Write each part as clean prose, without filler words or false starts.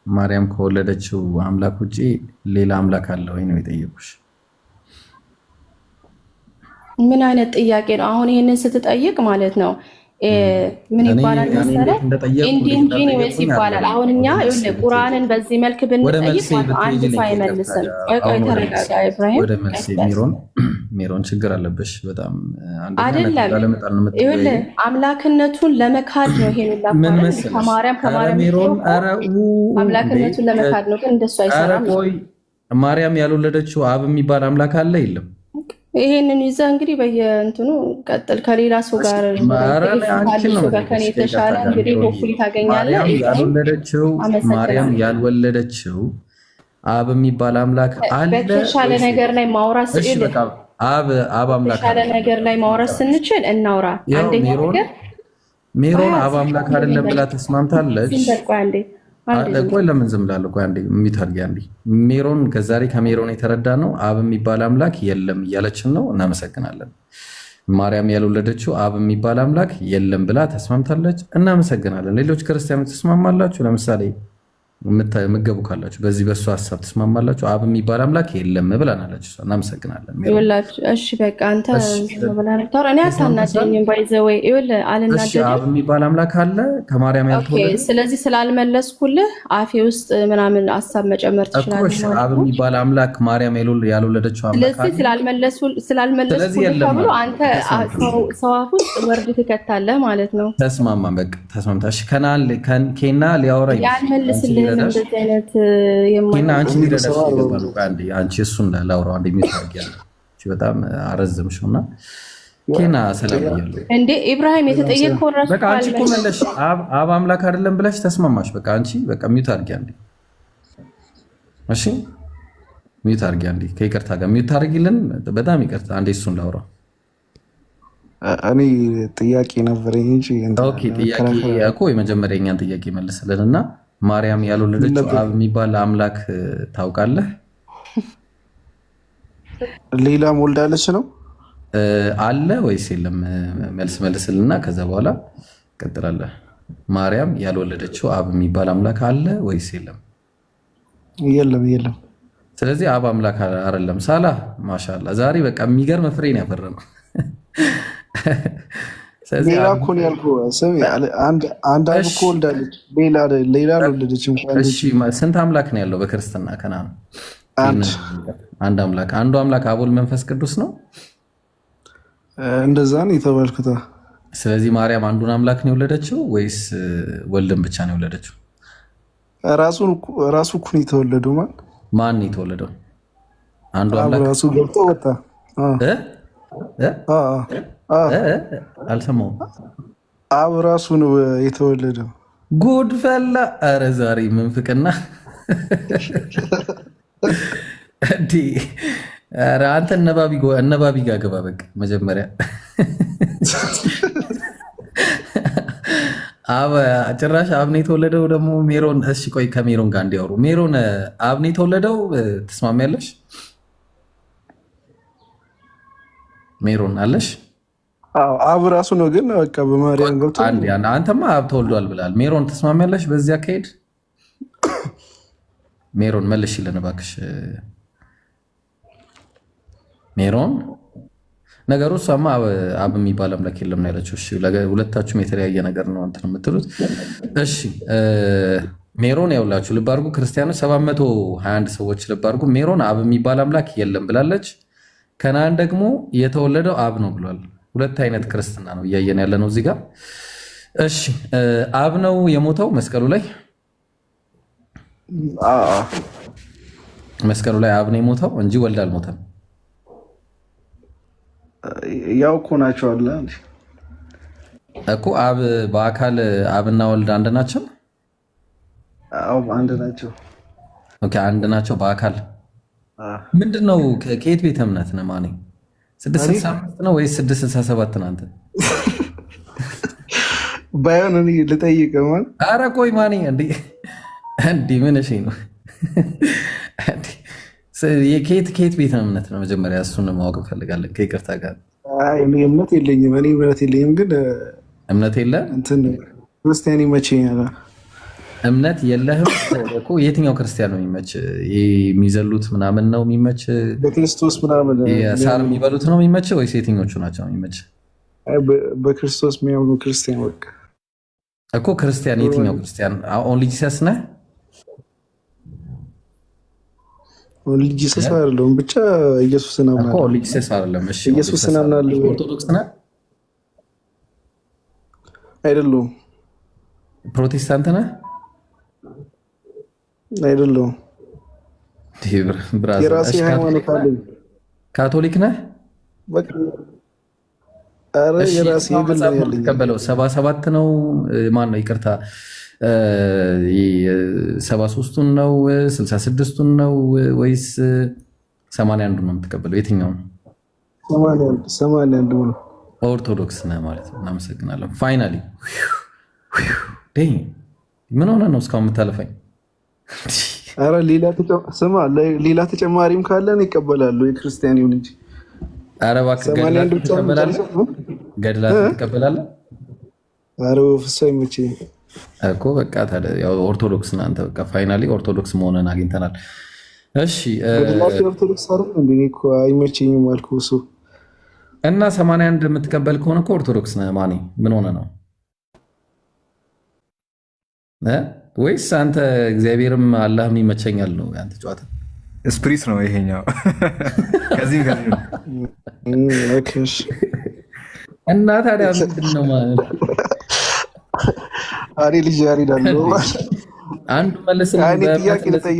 ማርያም ከወለደችው አምላክ ውጪ ሌላ አምላክ አለ ወይ ነው የጠየቁሽ? ምን አይነት ጥያቄ ነው? አሁን ይሄንን ስትጠይቅ ማለት ነው ምን ይባላል መሰለህ? ኢንዲጂኒየስ ይባላል። አሁን እኛ ቁርአንን በዚህ መልክ ብንጠይቅ አንድ ሰው አይመልስም። ቆይ ተረጋጋ ኢብራሂም። ወደ መልስ ሜሮን ችግር አለብሽ በጣም አይደለም። ይኸውልህ አምላክነቱን ለመካድ ነው ይሄን ላፋረን ከማርያም ሜሮን አምላክነቱን ለመካድ ነው፣ ግን እንደሱ አይሰራም። ማርያም ያልወለደችው አብ የሚባል አምላክ አለ የለም? ይሄንን ይዘህ እንግዲህ በየእንትኑ ቀጥል። ከሌላ ሰው ጋር ከኔ የተሻለ እንግዲህ ሆፕሊ ታገኛለህ። ማርያም ያልወለደችው አብ የሚባል አምላክ አለ። በተሻለ ነገር ላይ ማውራት አብ አምላክ በተሻለ ነገር ላይ ማውራት ስንችል እናውራ። አንደኛ ነገር ሜሮን አብ አምላክ አይደለም ብላ ተስማምታለች። ቆይ ለምን ዝም ብላለሁ? ቆይ አንዴ የሚታርጊ አንዴ ሜሮን ከዛሬ ከሜሮን የተረዳ ነው አብ የሚባል አምላክ የለም እያለችን ነው። እናመሰግናለን። ማርያም ያልወለደችው አብ የሚባል አምላክ የለም ብላ ተስማምታለች። እናመሰግናለን። ሌሎች ክርስቲያኖች ተስማማላችሁ? ለምሳሌ የምትገቡ ካላችሁ በዚህ በሱ ሀሳብ ተስማማላችሁ? አብ የሚባል አምላክ የለም ብለናለች። እናመሰግናለን። እሺ በቃ አንተ እኔ አታናደኝም። ባይዘወይ አልናደድም። አብ የሚባል አምላክ አለ ከማርያም ያልተወለደ። ስለዚህ ስላልመለስኩልህ አፌ ውስጥ ምናምን ሀሳብ መጨመር ትችላለህ። አብ የሚባል አምላክ ማርያም ያልወለደችው አምላክ ስለዚህ ስላልመለስኩልህ ተብሎ አንተ ሰው አፍ ውስጥ ወርድ ትከታለህ ማለት ነው። ተስማማን። በቃ ተስማምታሽ ኬና ሊያወራ ያልመልስልህ አንቺ እሱን ላውራው አንድ የሚታርጊያለ በጣም አረዘምሽው እና ኬና ሰላም እያለሁ እንዴ ኢብራሂም የተጠየቀው ራሱ በቃ አንቺ እኮ መለሽ አብ አምላክ አይደለም ብለሽ ተስማማሽ። በቃ አንቺ በቃ ሚውት አድርጊ አንዴ። እሺ ሚውት አድርጊ አንዴ። ከይቅርታ ጋር ሚውት አድርጊልን። በጣም ይቅርታ አንዴ እሱን ላውራው። እኔ ጥያቄ ነበረኝ እንጂ ኦኬ ጥያቄ እኮ የመጀመሪያ የእኛን ጥያቄ መልስልንና ማርያም ያልወለደችው አብ የሚባል አምላክ ታውቃለህ? ሌላም ወልዳለች ነው አለ ወይስ የለም? መልስልና ከዛ በኋላ ቀጥላለህ። ማርያም ያልወለደችው አብ የሚባል አምላክ አለ ወይስ የለም? የለም። ስለዚህ አብ አምላክ አይደለም። ሳላ ማሻአላ ዛሬ በቃ የሚገርም ፍሬን ያፈራነው። ሌላ እኮ ነው ያልኩህ። ስም አንድ አብ እኮ ወልዳለች፣ ሌላ አልወለደችም። ስንት አምላክ ነው ያለው በክርስትና? ከናን አንድ አምላክ። አንዱ አምላክ አብ ወልድ መንፈስ ቅዱስ ነው። እንደዛ ነው የተባልኩት። ስለዚህ ማርያም አንዱን አምላክ ነው የወለደችው ወይስ ወልድን ብቻ ነው የወለደችው? ራሱ እኮ ነው የተወለደው። ማን ነው የተወለደው? አንዱ አምላክ ራሱ ገብቶ ወጣ። አልሰማሁም። አብ ራሱ ነው የተወለደው። ጉድ ፈላ። ኧረ ዛሬ ምንፍቅና ኧረ አንተ እነባቢ ጋር ገባ። በቃ መጀመሪያ ጭራሽ አብ ነው የተወለደው ደግሞ ሜሮን። እሺ ቆይ ከሜሮን ጋር እንዲያወሩ። ሜሮን አብ ነው የተወለደው ትስማሚያለሽ? ሜሮን አለሽ? አብ ራሱ ነው ግን በቃ በማርያም ገብቶ አንተማ አብ ተወልዷል ብላል። ሜሮን ተስማሚያለሽ በዚህ አካሄድ? ሜሮን መልሽልን እባክሽ። ሜሮን ነገሩ እሷማ አብ የሚባል አምላክ የለም ነው ያለችው። እሺ ሁለታችሁም የተለያየ ነገር ነው እንትን የምትሉት። እሺ ሜሮን ያውላችሁ ልብ አድርጉ ክርስቲያኖች፣ 721 ሰዎች ልብ አድርጉ። ሜሮን አብ የሚባል አምላክ የለም ብላለች። ከናን ደግሞ የተወለደው አብ ነው ብሏል። ሁለት አይነት ክርስትና ነው እያየን ያለ ነው እዚህ ጋር። እሺ አብ ነው የሞተው መስቀሉ ላይ። መስቀሉ ላይ አብ ነው የሞተው እንጂ ወልድ አልሞተም። ያው እኮ ናቸው አለ እኮ አብ በአካል አብና ወልድ አንድ ናቸው። አዎ አንድ ናቸው። ኦኬ አንድ ናቸው በአካል። ምንድነው ከየት ቤተ እምነት ነህ ማኔ? 665 ነው ወይስ 667 ነው? አንተ ባይሆን እኔ ልጠይቅህ ማለት። ኧረ ቆይ ማኔ እንዴ ምን እሺ ነው ከየት ቤተ እምነት ነው? መጀመሪያ እሱን ማወቅ እንፈልጋለን ከይቅርታ ጋር። እኔ እምነት የለኝም ግን እምነት የለ እንትን ክርስቲያን ይመቸኛል። እምነት የለህም እኮ የትኛው ክርስቲያን ነው የሚመች? የሚዘሉት ምናምን ነው የሚመች? በክርስቶስ ምናምን ሳር የሚበሉት ነው የሚመች ወይስ የትኞቹ ናቸው የሚመች? በክርስቶስ የሚያምኑ ክርስቲያን በቃ እኮ ክርስቲያን የትኛው ክርስቲያን? ኦንሊ ጂሰስ ነህ? ኦንሊ ጂሰስ አይደለም ብቻ ኢየሱስን አምናለሁ እኮ። ኦንሊ ጂሰስ አይደለም። እሺ ኢየሱስን አምናለሁ። ኦርቶዶክስ ነህ? አይደለሁም። ፕሮቴስታንት ነህ? አይደለሁም። ብራዘር የራሴ ሃይማኖት አለኝ። ካቶሊክ ነህ? በቃ አረ የራሴ ይብላል ያለኝ ተቀበለው 77 ነው ማን ነው? ይቅርታ 73ቱን ነው 66ቱን ነው ወይስ 81ዱን ነው የምትቀበለው? የትኛው ነው? 81 ነው። ኦርቶዶክስ ነህ ማለት ነው። እናመሰግናለን። ፋይናሊ ምን ሆነ ነው እስካሁን የምታለፈኝ? አረ ሌላ ተጨማሪም ካለን ይቀበላሉ። የክርስቲያን ይሁን እንጂ አረ እባክህ ገድላት ትቀበላለህ? ገድላት ትቀበላለህ? አረ ፍሳይ መቼ እኮ በቃ ታዲያ ያው ኦርቶዶክስ ነህ አንተ። በቃ ፋይናሊ ኦርቶዶክስ መሆንን አግኝተናል። እሺ ገድላት ኦርቶዶክስ አይደል እንዴ? እኮ አይመቸኝም አልኩህ እሱ እና 81 የምትቀበል ከሆነ እኮ ኦርቶዶክስ ነህ። ማኔ ምን ሆነ ነው? ወይስ አንተ እግዚአብሔርም አላህም ይመቸኛል ነው ያንተ ጨዋታ? ስፕሪት ነው ይሄኛው። ከዚህ እና ታዲያ ምንድን ነው ማለት አሬ ልጅ ያሪዳለው አንዱ መልስ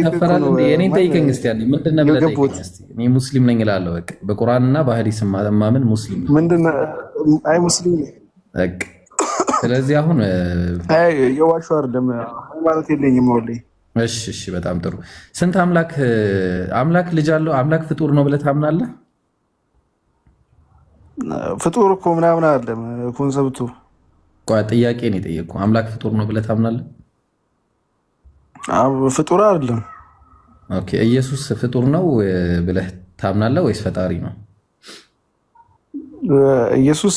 ተፈራል እንዴ? እኔን ጠይቀኝ እስቲ አንዴ ምንድን ነው ብለህ ጠይቀኝ እስቲ። እኔ ሙስሊም ነኝ እላለሁ። በቃ በቁርአንና በሐዲስ ማመን ሙስሊም ነኝ። ምንድን ነው? አይ ሙስሊም ነኝ በቃ። ስለዚህ አሁን አይ የዋሹ አይደለም ሃይማኖት የለኝም ወልይ። እሺ በጣም ጥሩ። ስንት አምላክ ልጅ አለው? አምላክ ፍጡር ነው ብለህ ታምናለህ? ፍጡር እኮ ምናምን አይደለም ኮንሰፕቱ። ቆይ ጥያቄ ነው የጠየቅኩህ። አምላክ ፍጡር ነው ብለህ ታምናለህ? ፍጡር አይደለም። ኦኬ ኢየሱስ ፍጡር ነው ብለህ ታምናለህ ወይስ ፈጣሪ ነው? ኢየሱስ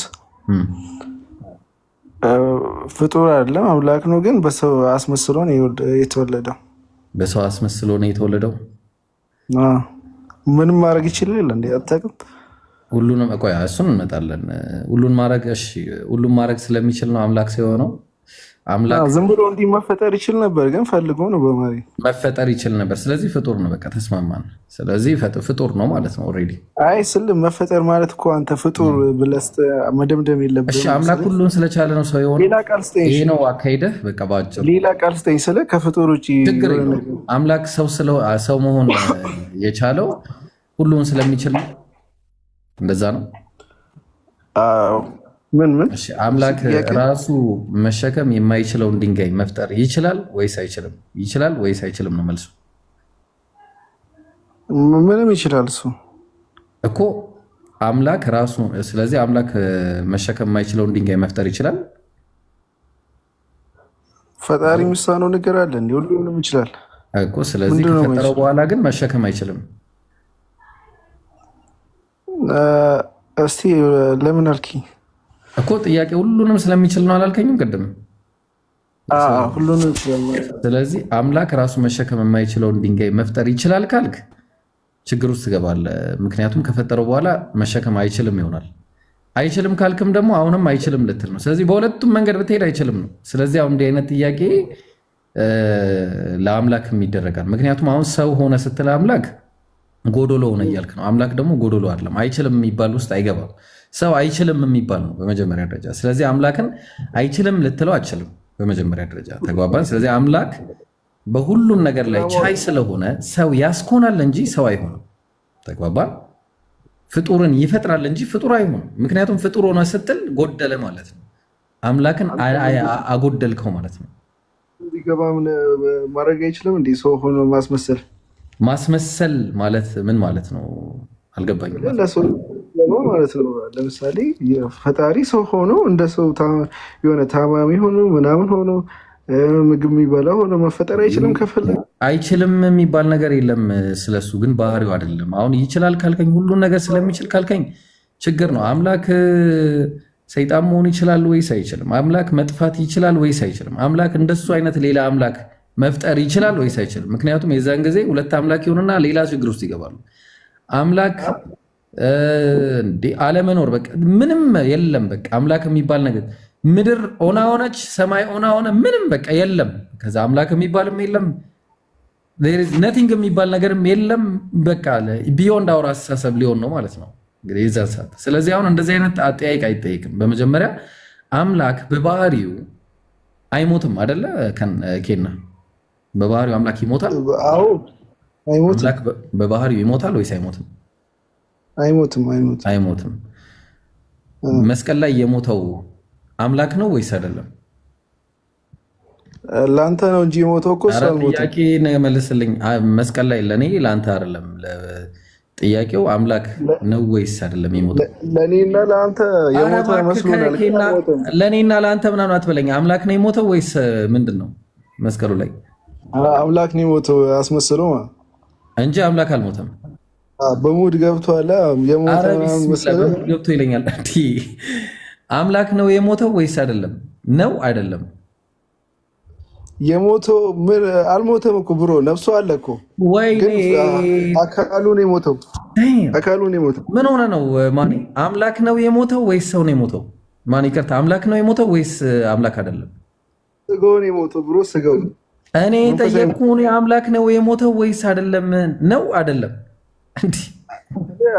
ፍጡር አይደለም አምላክ ነው፣ ግን በሰው አስመስሎ ነው የተወለደው። በሰው አስመስሎ ነው የተወለደው? ምንም ማድረግ ይችላል እንዴ? አታውቅም? ሁሉንም ቆይ እሱን እንመጣለን። ሁሉን ማድረግ ስለሚችል ነው አምላክ ሲሆነው። አምላክ ዝም ብሎ እንዲህ መፈጠር ይችል ነበር፣ ግን ፈልጎ ነው በማሪ መፈጠር ይችል ነበር። ስለዚህ ፍጡር ነው። በቃ ተስማማን። ስለዚህ ፍጡር ነው ማለት ነው ኦልሬዲ። አይ ስልም መፈጠር ማለት እኮ አንተ ፍጡር ብለህ መደምደም የለብህም። እሺ አምላክ ሁሉን ስለቻለ ነው ሰው የሆነው። ሌላ ቃል ስጠኝ። ይሄ ነው አካሄደህ። በቃ ባጭሩ ሌላ ቃል ስጠኝ ስለ ከፍጡር ውጪ ችግር የለውም። አምላክ ሰው መሆን የቻለው ሁሉን ስለሚችል ነው። እንደዛ ነው። ምን እሺ አምላክ ራሱ መሸከም የማይችለውን ድንጋይ መፍጠር ይችላል ወይስ አይችልም? ይችላል ወይስ አይችልም ነው መልሱ። ምንም ይችላል እሱ እኮ አምላክ ራሱ። ስለዚህ አምላክ መሸከም የማይችለውን ድንጋይ መፍጠር ይችላል። ፈጣሪ የሚሳነው ነገር አለ እንዴ? ሁሉንም ይችላል እኮ። ስለዚህ ከፈጠረው በኋላ ግን መሸከም አይችልም። እስቲ ለምን አልኪኝ እኮ? ጥያቄ ሁሉንም ስለሚችል ነው አላልከኝም ቅድም? ሁሉንም ይችላል። ስለዚህ አምላክ ራሱ መሸከም የማይችለውን ድንጋይ መፍጠር ይችላል ካልክ ችግር ውስጥ ትገባለህ። ምክንያቱም ከፈጠረው በኋላ መሸከም አይችልም ይሆናል። አይችልም ካልክም ደግሞ አሁንም አይችልም ልትል ነው። ስለዚህ በሁለቱም መንገድ ብትሄድ አይችልም ነው። ስለዚህ አሁን እንዲህ አይነት ጥያቄ ለአምላክም ይደረጋል። ምክንያቱም አሁን ሰው ሆነ ስትል አምላክ ጎዶሎ ሆነ እያልክ ነው። አምላክ ደግሞ ጎዶሎ አይደለም። አይችልም የሚባል ውስጥ አይገባም። ሰው አይችልም የሚባል ነው በመጀመሪያ ደረጃ። ስለዚህ አምላክን አይችልም ልትለው አችልም በመጀመሪያ ደረጃ። ተግባባን? ስለዚህ አምላክ በሁሉም ነገር ላይ ቻይ ስለሆነ ሰው ያስኮናል እንጂ ሰው አይሆንም። ተግባባን? ፍጡርን ይፈጥራል እንጂ ፍጡር አይሆንም። ምክንያቱም ፍጡር ሆነ ስትል ጎደለ ማለት ነው። አምላክን አጎደልከው ማለት ነው። ማድረግ አይችልም እንዲህ ሰው ሆኖ ማስመሰል ማለት ምን ማለት ነው? አልገባኝም። ማለት ነው። ለምሳሌ ፈጣሪ ሰው ሆኖ እንደ ሰው የሆነ ታማሚ ሆኖ ምናምን ሆኖ ምግብ የሚበላ ሆኖ መፈጠር አይችልም። ከፈለገ አይችልም የሚባል ነገር የለም። ስለሱ ግን ባህሪው አይደለም። አሁን ይችላል ካልከኝ ሁሉን ነገር ስለሚችል ካልከኝ ችግር ነው። አምላክ ሰይጣን መሆን ይችላል ወይስ አይችልም? አምላክ መጥፋት ይችላል ወይስ አይችልም? አምላክ እንደሱ አይነት ሌላ አምላክ መፍጠር ይችላል ወይስ አይችልም? ምክንያቱም የዛን ጊዜ ሁለት አምላክ ይሆንና ሌላ ችግር ውስጥ ይገባሉ። አምላክ አለመኖር በቃ ምንም የለም። በቃ አምላክ የሚባል ነገር ምድር ኦና ሆነች፣ ሰማይ ኦና ሆነ፣ ምንም በቃ የለም። ከዛ አምላክ የሚባልም የለም፣ ነቲንግ የሚባል ነገርም የለም። በቃ ቢዮንድ አውር አስተሳሰብ ሊሆን ነው ማለት ነው እንግዲህ የዛን ሰዓት። ስለዚህ አሁን እንደዚህ አይነት አጠያይቅ አይጠይቅም። በመጀመሪያ አምላክ በባህሪው አይሞትም አይደለ? ኬና በባህሪው አምላክ ይሞታል? አዎ አይሞትም። አምላክ በባህሪው ይሞታል ወይስ አይሞትም? አይሞትም። መስቀል ላይ የሞተው አምላክ ነው ወይስ አይደለም? ለአንተ ነው እንጂ የሞተው እኮ እሱ አልሞተም። ጥያቄ መልስልኝ። መስቀል ላይ ለእኔ ለአንተ አይደለም ጥያቄው፣ አምላክ ነው ወይስ አይደለም የሞተው? ለእኔና ለአንተ የሞተ መስሎናል። ለእኔና ለአንተ ምናምን አትበለኝ። አምላክ ነው የሞተው ወይስ ምንድን ነው? መስቀሉ ላይ አምላክ ነው የሞተው አስመስለው እንጂ አምላክ አልሞተም። በሙድ ገብቷል። የሞተ መሰለህ ገብቶ ይለኛል። አምላክ ነው የሞተው ወይስ አይደለም? ነው አይደለም? የሞተው ምን አልሞተም እኮ ብሮ፣ ነፍሱ አለ እኮ። ወይኔ አካሉ ነው የሞተው። ምን ሆነ ነው ማን? አምላክ ነው የሞተው ወይስ ሰው ነው የሞተው? ማን ይቅርታ፣ አምላክ ነው የሞተው ወይስ አምላክ አይደለም? ስጋው ነው የሞተው ብሮ፣ ስጋው። እኔ ጠየቅኩህ፣ አምላክ ነው የሞተው ወይስ አይደለም? ነው አይደለም? እንዴ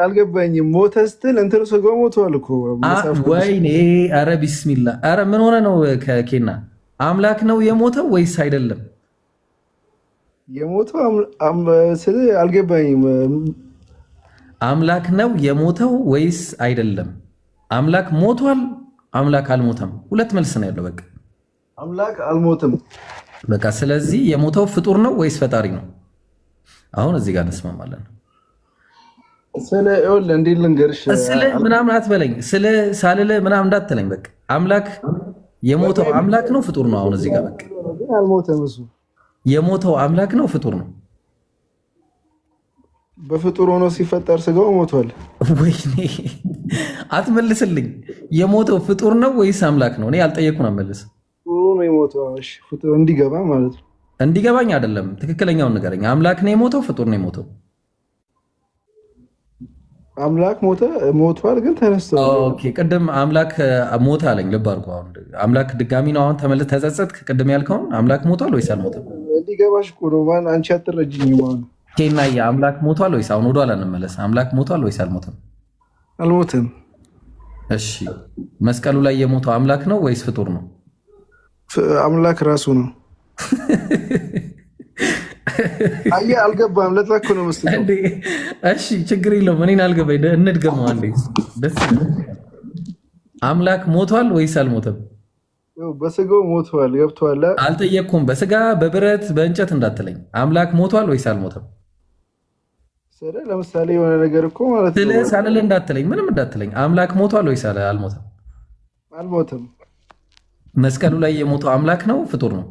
አልገባኝም። ሞተ ስትል እንትን ስጋው ሞቷል እኮ። ወይኔ ኧረ ቢስሚላ! ኧረ ምን ሆነ ነው ከኬና? አምላክ ነው የሞተው ወይስ አይደለም? የሞተው ስለ አልገባኝም። አምላክ ነው የሞተው ወይስ አይደለም? አምላክ ሞቷል፣ አምላክ አልሞተም። ሁለት መልስ ነው ያለው። በቃ አምላክ አልሞተም። በቃ ስለዚህ የሞተው ፍጡር ነው ወይስ ፈጣሪ ነው? አሁን እዚህ ጋር እንስማማለን። ስለ እንዴት ልንገርሽ? ስለ ምናምን አትበለኝ፣ ስለ ሳልለ ምናምን እንዳትለኝ። በቃ አምላክ የሞተው አምላክ ነው ፍጡር ነው? አሁን እዚህ ጋር በቃ አልሞተም። እሱ የሞተው አምላክ ነው ፍጡር ነው? በፍጡር ሆኖ ሲፈጠር ስጋው ሞቷል። ወይኔ አትመልስልኝ። የሞተው ፍጡር ነው ወይስ አምላክ ነው? እኔ አልጠየቅኩም። መልስ። ፍጡር ነው የሞተው። እሺ ፍጡር እንዲገባ ማለት ነው። እንዲገባኝ አይደለም፣ ትክክለኛውን ንገረኝ። አምላክ ነው የሞተው ፍጡር ነው የሞተው? አምላክ ሞቷል፣ ግን ተነስቷል። ኦኬ ቅድም አምላክ ሞተ አለኝ። ልብ አድርጎ አሁን አምላክ ድጋሚ ነው አሁን ተመልሰህ ተጸጸትክ? ቅድም ያልከውን አምላክ ሞቷል ወይስ አልሞተም? እንዲገባሽ እኮ ነው። ማን አንቺ አትረጅኝም። አሁን ኬናዬ አምላክ ሞቷል ወይስ? አሁን ወደኋላ እንመለስ። አምላክ ሞቷል ወይስ አልሞተም? አልሞተም። እሺ መስቀሉ ላይ የሞተው አምላክ ነው ወይስ ፍጡር ነው? አምላክ ራሱ ነው። አየህ አልገባም። ለዛ እኮ ነው መስሎኝ። እሺ ችግር የለውም። እኔን አልገባኝ። እንድገመው አንዴ። ደስ አምላክ ሞቷል ወይስ አልሞተም? በስጋው ሞቷል። ገብቶሃል? አልጠየቅኩም። በስጋ በብረት በእንጨት እንዳትለኝ። አምላክ ሞቷል ወይስ አልሞተም? ለምሳሌ የሆነ ነገር እኮ ማለት ነው። ስለ ሳልል እንዳትለኝ፣ ምንም እንዳትለኝ። አምላክ ሞቷል ወይስ አልሞተም? አልሞተም። መስቀሉ ላይ የሞተው አምላክ ነው ፍጡር ነው?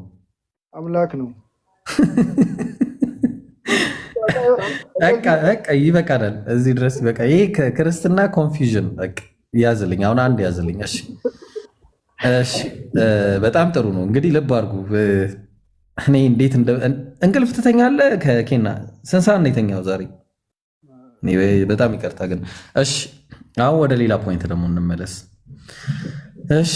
አምላክ ነው። በቃ ይበቃናል። እዚህ ድረስ በቃ። ይሄ ክርስትና ኮንፊውዥን በቃ ያዝልኝ። አሁን አንድ ያዝልኝ። እሺ በጣም ጥሩ ነው። እንግዲህ ልብ አድርጉ። እኔ እንዴት እንቅልፍ ትተኛለህ? ከኬና ስንት ሰዓት ነው የተኛው ዛሬ? በጣም ይቅርታ ግን። እሺ አሁን ወደ ሌላ ፖይንት ደግሞ እንመለስ። እሺ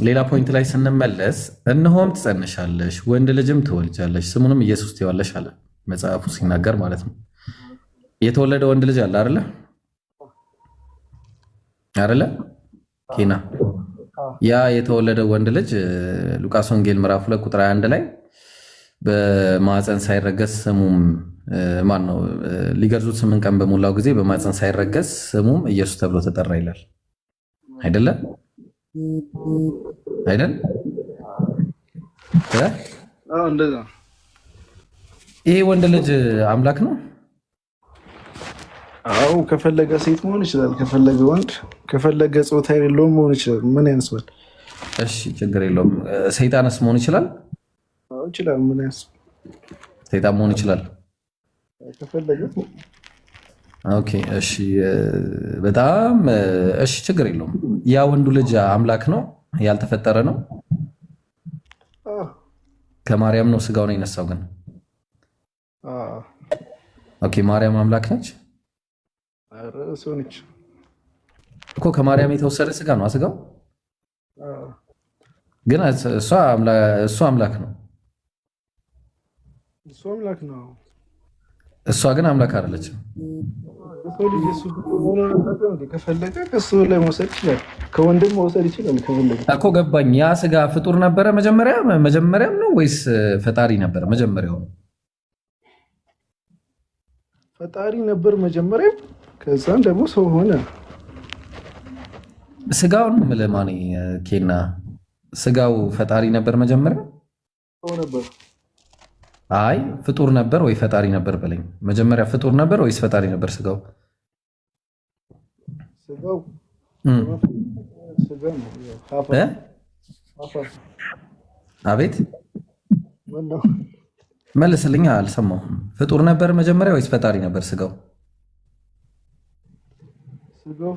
ሌላ ፖይንት ላይ ስንመለስ እነሆም ትጸንሻለሽ፣ ወንድ ልጅም ትወልጃለሽ፣ ስሙንም ኢየሱስ ትይዋለሽ አለ መጽሐፉ ሲናገር ማለት ነው። የተወለደ ወንድ ልጅ አለ አይደለ? አይደለ ኬና? ያ የተወለደ ወንድ ልጅ ሉቃስ ወንጌል ምዕራፍ 2 ቁጥር 21 ላይ በማፀን ሳይረገዝ ስሙም ማን ነው ሊገርዙት 8 ቀን በሞላው ጊዜ በማፀን ሳይረገዝ ስሙም ኢየሱስ ተብሎ ተጠራ ይላል። አይደለ? አይደል? እንደዛ። ይሄ ወንድ ልጅ አምላክ ነው? አዎ ከፈለገ ሴት መሆን ይችላል፣ ከፈለገ ወንድ፣ ከፈለገ ጾታ የሌለውም መሆን ይችላል። ምን ያንስባል? እሺ ችግር የለውም። ሰይጣንስ መሆን ይችላል? አዎ ይችላል። ምን ያንስባል? ሰይጣን መሆን ይችላል ከፈለገ። ኦኬ እሺ፣ በጣም እሺ፣ ችግር የለውም። ያ ወንዱ ልጅ አምላክ ነው? ያልተፈጠረ ነው? ከማርያም ነው ስጋው ነው የነሳው ግን ኦኬ ማርያም አምላክ ነች ሰው ነች እኮ ከማርያም የተወሰደ ስጋ ነው ስጋው ግን እሷ አምላክ ነው እሷ ግን አምላክ አይደለችም ከፈለገ ከሱ ላይ መውሰድ ይችላል ከወንድም መውሰድ ይችላል ከፈለገ እኮ ገባኝ ያ ስጋ ፍጡር ነበረ መጀመሪያም ነው ወይስ ፈጣሪ ነበረ መጀመሪያው ፈጣሪ ነበር መጀመሪያ ከዛም ደግሞ ሰው ሆነ ስጋውን ለማን ኬና ስጋው ፈጣሪ ነበር መጀመሪያ ሰው ነበር አይ ፍጡር ነበር ወይ ፈጣሪ ነበር በለኝ መጀመሪያ ፍጡር ነበር ወይስ ፈጣሪ ነበር ስጋው አቤት መልስልኝ አልሰማሁም ፍጡር ነበር መጀመሪያ ወይስ ፈጣሪ ነበር ስጋው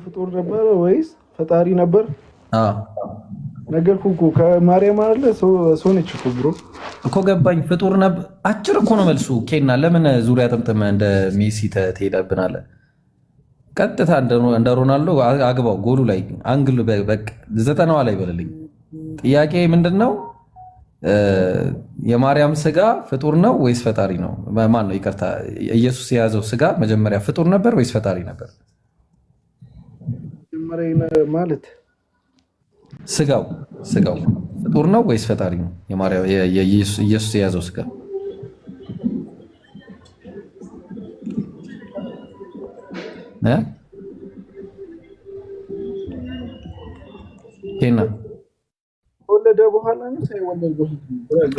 ፍጡር ነበር ወይስ ፈጣሪ ነበር ነገርኩህ እኮ ከማርያም አይደለ ሰው ነች እኮ ብሮ እኮ ገባኝ ፍጡር ነበር አጭር እኮ ነው መልሱ ኬና ለምን ዙሪያ ጥምጥም እንደ ሜሲ ትሄዳብናለህ ቀጥታ እንደ ሮናልዶ አግባው ጎሉ ላይ አንግል በቃ 90 ላይ በልልኝ ጥያቄ ምንድነው የማርያም ስጋ ፍጡር ነው ወይስ ፈጣሪ ነው ማን ነው ይቅርታ ኢየሱስ የያዘው ስጋ መጀመሪያ ፍጡር ነበር ወይስ ፈጣሪ ነበር ማለት ስጋው ፍጡር ነው ወይስ ፈጣሪ ነው የማርያም ኢየሱስ የያዘው ስጋ ኬና ወለደ በኋላ ነው ሳይወለድ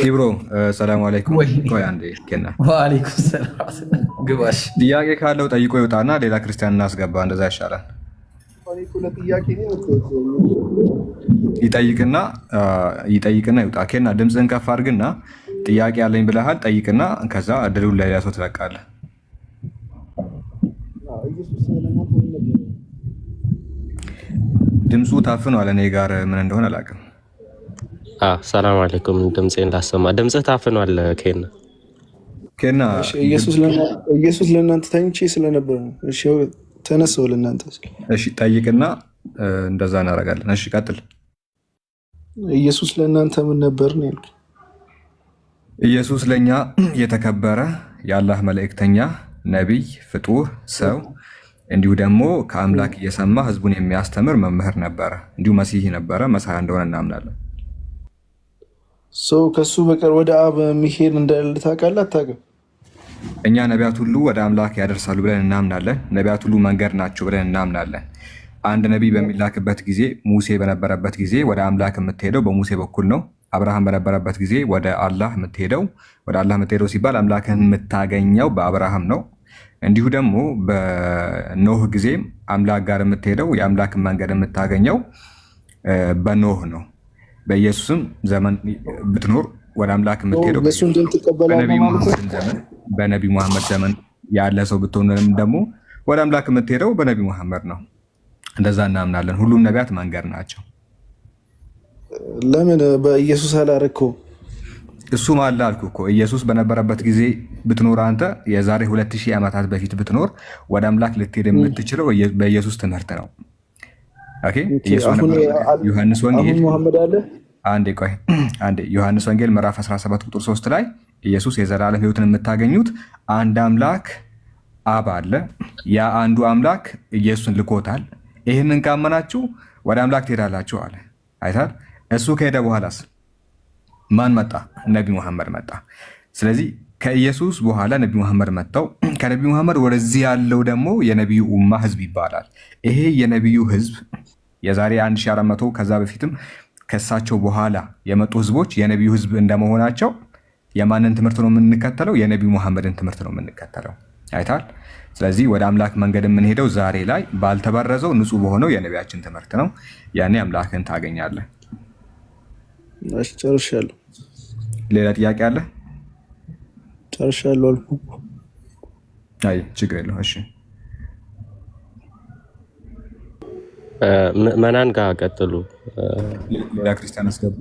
ኢብሮ ሰላም አለይኩም ቆይ አንዴ ኬና ወአለይኩም ሰላም ግባሽ ጥያቄ ካለው ጠይቆ ይውጣና ሌላ ክርስቲያን እናስገባ እንደዛ ይሻላል ይጠይቅና ይውጣ ኬና ድምፅህን ከፍ አድርግና ጥያቄ ያለኝ ብለሃል ጠይቅና ከዛ እድሉን ለሌላ ሰው ትለቃለህ ድምፁ ታፍኗል እኔ ጋር ምን እንደሆነ አላውቅም ሰላም አለይኩም ድምፄን ላሰማ ድምፅህ ታፍኗል ኬና ኢየሱስ ለእናንተ ተኝቼ ስለነበር ነው እሺ ተነሳው ለእናንተ እሺ ጠይቅና እንደዛ እናደርጋለን እሺ ቀጥል ኢየሱስ ለእናንተ ምን ነበር ነው ያልኩት ኢየሱስ ለኛ የተከበረ የአላህ መልእክተኛ ነብይ ፍጡር ሰው እንዲሁ ደግሞ ከአምላክ እየሰማ ህዝቡን የሚያስተምር መምህር ነበረ እንዲሁ መሲህ ነበረ መሳያ እንደሆነ እናምናለን ሰው ከሱ በቀር ወደ አብ መሄድ እንደሌለ ታውቃለህ አታውቅም እኛ ነቢያት ሁሉ ወደ አምላክ ያደርሳሉ ብለን እናምናለን ነቢያት ሁሉ መንገድ ናቸው ብለን እናምናለን አንድ ነቢይ በሚላክበት ጊዜ ሙሴ በነበረበት ጊዜ ወደ አምላክ የምትሄደው በሙሴ በኩል ነው አብርሃም በነበረበት ጊዜ ወደ አላህ የምትሄደው ሲባል አምላክን የምታገኘው በአብርሃም ነው እንዲሁ ደግሞ በኖህ ጊዜ አምላክ ጋር የምትሄደው የአምላክን መንገድ የምታገኘው በኖህ ነው በኢየሱስም ዘመን ብትኖር ወደ አምላክ የምትሄደው በነቢ መሐመድ ዘመን ያለ ሰው ብትሆንም ደግሞ ወደ አምላክ የምትሄደው በነቢ መሐመድ ነው እንደዛ እናምናለን ሁሉም ነቢያት መንገድ ናቸው ለምን በኢየሱስ አላረከው እሱ ማለ አልኩ እኮ ኢየሱስ በነበረበት ጊዜ ብትኖር አንተ የዛሬ 2000 ዓመታት በፊት ብትኖር ወደ አምላክ ልትሄድ የምትችለው በኢየሱስ ትምህርት ነው ኦኬ ዮሐንስ ወንጌል ዮሐንስ ወንጌል ምዕራፍ 17 ቁጥር 3 ላይ ኢየሱስ የዘላለም ሕይወትን የምታገኙት አንድ አምላክ አብ አለ ያ አንዱ አምላክ ኢየሱስን ልኮታል ይህንን ካመናችሁ ወደ አምላክ ትሄዳላችሁ አለ አይታል እሱ ከሄደ በኋላስ ማን መጣ ነቢ መሐመድ መጣ ስለዚህ ከኢየሱስ በኋላ ነቢ መሐመድ መጣው ከነቢ መሐመድ ወደዚህ ያለው ደግሞ የነቢዩ ኡማ ህዝብ ይባላል ይሄ የነቢዩ ህዝብ የዛሬ 1400 ከዛ በፊትም ከሳቸው በኋላ የመጡ ህዝቦች የነቢዩ ህዝብ እንደመሆናቸው የማንን ትምህርት ነው የምንከተለው የነቢ መሐመድን ትምህርት ነው የምንከተለው አይታል ስለዚህ ወደ አምላክ መንገድ የምንሄደው ዛሬ ላይ ባልተበረዘው ንጹህ በሆነው የነቢያችን ትምህርት ነው ያኔ አምላክን ታገኛለህ ጨርሻለሁ ሌላ ጥያቄ አለ ጨርሻለሁ አልኩ አይ ችግር የለውም እሺ ምዕመናን ጋር ቀጥሉ ሌላ ክርስቲያን አስገቡ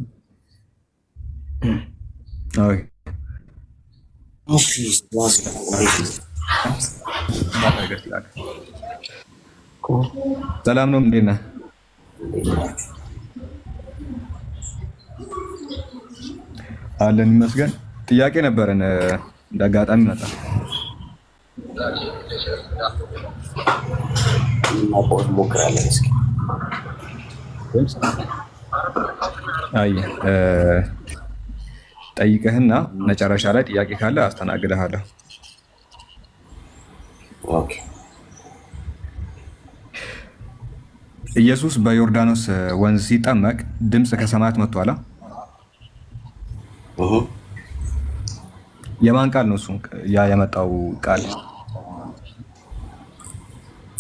ሰላም ነው። እንዴት ነህ? አለን ይመስገን። ጥያቄ ነበረን እንደ አጋጣሚ መጣ። አይ ጠይቀህና መጨረሻ ላይ ጥያቄ ካለ አስተናግድሃለሁ። ኦኬ። ኢየሱስ በዮርዳኖስ ወንዝ ሲጠመቅ ድምፅ ከሰማያት መጥቷል። የማን ቃል ነው እሱ? ያ የመጣው ቃል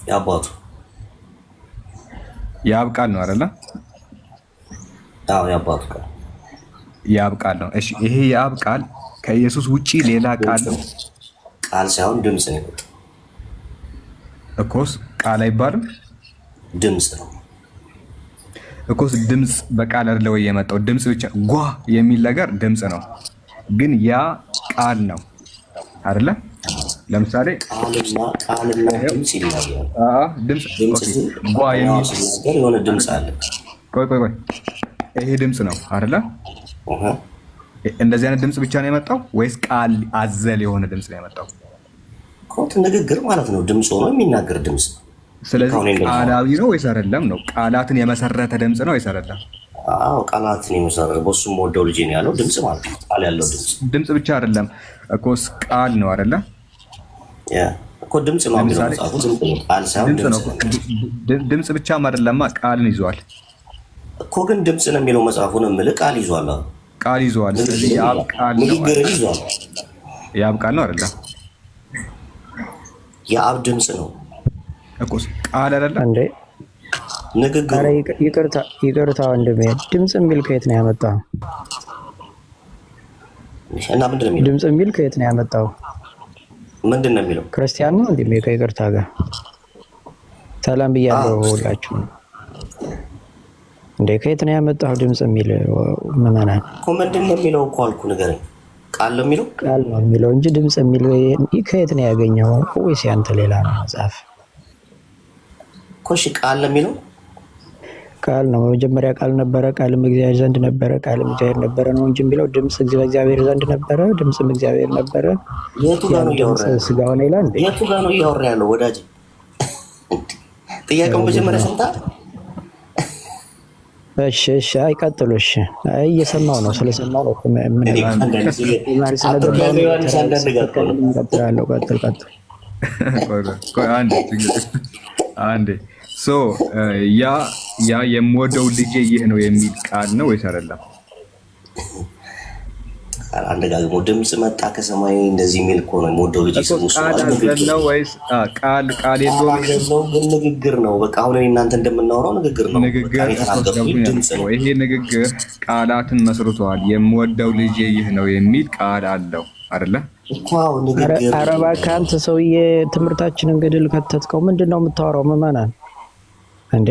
የአባቱ የአብ ቃል ነው አይደለ? አዎ የአባቱ ቃል የአብ ቃል ነው። እሺ ይሄ የአብ ቃል ከኢየሱስ ውጪ ሌላ ቃል ነው? ቃል ሳይሆን ድምፅ ነው የመጣው። እኮስ ቃል አይባልም? ድምፅ ነው እኮስ። ድምፅ በቃል አይደለ ወይ የመጣው? ድምፅ ብቻ ጓ የሚል ነገር ድምፅ ነው፣ ግን ያ ቃል ነው አይደለ? ለምሳሌ ቃልና ድምፅ ይለያያል። ድምፅ ጓ የሚል የሆነ ድምፅ አለ። ቆይ ይሄ ድምፅ ነው አይደለ? እንደዚህ አይነት ድምፅ ብቻ ነው የመጣው ወይስ ቃል አዘል የሆነ ድምፅ ነው የመጣው? ንግግር ማለት ነው። ድምፅ ሆኖ የሚናገር ድምፅ። ስለዚህ ቃላዊ ነው ወይስ አይደለም ነው? ቃላትን የመሰረተ ድምፅ ነው ወይስ አይደለም? አዎ ቃላትን የመሰረተ በሱም ወደው ልጅ ነው ያለው ድምፅ ማለት ነው። ቃል ያለው ድምፅ። ድምፅ ብቻ አይደለም እኮስ ቃል ነው አይደለ? እኮ ድምፅ ነው የሚለው መጽሐፉ። ቃል ሳይሆን ድምፅ ብቻም አይደለማ ቃልን ይዟል እኮ። ግን ድምፅ ነው የሚለው መጽሐፉ ነው የምልህ። ቃል ይዟል። ቃል ይዟል። ስለዚህ የአብ ቃል ነው። ንግግርን ይዟል። የአብ ቃል ነው አይደለ? የአብ ድምፅ ነው እኮ ቃል አይደለ እንዴ? ንግግር። ይቅርታ ወንድሜ፣ ድምፅ የሚል ከየት ነው ያመጣው? እና ምንድን ነው የሚለው? ድምፅ የሚል ከየት ነው ያመጣው? ምንድን ነው የሚለው? ክርስቲያን ነው እንዴ? ከይቅርታ ጋር ሰላም ብያለሁ ሁላችሁ። እንዴ ከየት ነው ያመጣው ድምፅ የሚል? ምዕመናን እኮ ምንድን ነው የሚለው እኮ አልኩህ፣ ንገረኝ። ቃል ነው የሚለው? ቃል ነው የሚለው እንጂ ድምፅ የሚል ከየት ነው ያገኘው? ወይስ ያንተ ሌላ ነው መጽሐፍ? እኮ እሺ ቃል ነው የሚለው? ቃል ነው። መጀመሪያ ቃል ነበረ፣ ቃልም እግዚአብሔር ዘንድ ነበረ፣ ቃልም እግዚአብሔር ነበረ ነው እንጂ የሚለው ድምፅ እግዚአብሔር ዘንድ ነበረ፣ ድምፅም እግዚአብሔር ነበረ። የቱ ጋር ነው እያወራ ያለው? ስጋ ሆነ ይላል። የቱ ጋር ነው እያወራ ያለው ወዳጅ? ጥያቄውን መጀመሪያ ሰምተሃል? እሺ አይቀጥሉ። እሺ እየሰማው ነው፣ ስለሰማው ነው። አንዴ ያ የምወደው ልጄ ይህ ነው የሚል ቃል ነው ወይስ አይደለም? አንደጋግሞ ድምፅ መጣ ከሰማይ እንደዚህ የሚል እኮ ነው። የምወደው ልጄ ነው ወይስ ቃል የለውም? ግን ንግግር ነው። በቃ አሁን እናንተ እንደምናወራው ንግግር ነው። ይሄ ንግግር ቃላትን መስርቷል። የምወደው ልጄ ይህ ነው የሚል ቃል አለው አይደለ? ኧረ እባክህ አንተ ሰውዬ ትምህርታችንን ገድል ከተትከው። ምንድን ነው የምታወራው? ምዕመናን እንዴ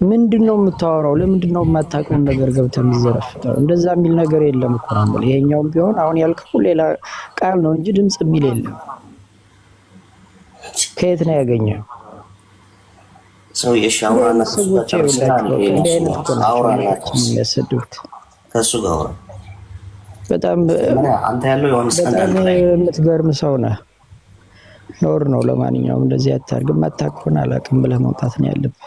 ምንድን ነው የምታወራው? ለምንድን ነው የማታውቀውን ነገር ገብተህ የሚዘረፍጠው? እንደዛ የሚል ነገር የለም እኮ ነው። ይሄኛውም ቢሆን አሁን ያልከው ሌላ ቃል ነው እንጂ ድምፅ የሚል የለም። ከየት ነው ያገኘው? ሰዎች በጣም የምትገርም ሰው ነህ። ኖር ነው። ለማንኛውም እንደዚህ አታርግም። አታውቅም አላውቅም ብለህ መውጣት ነው ያለብህ።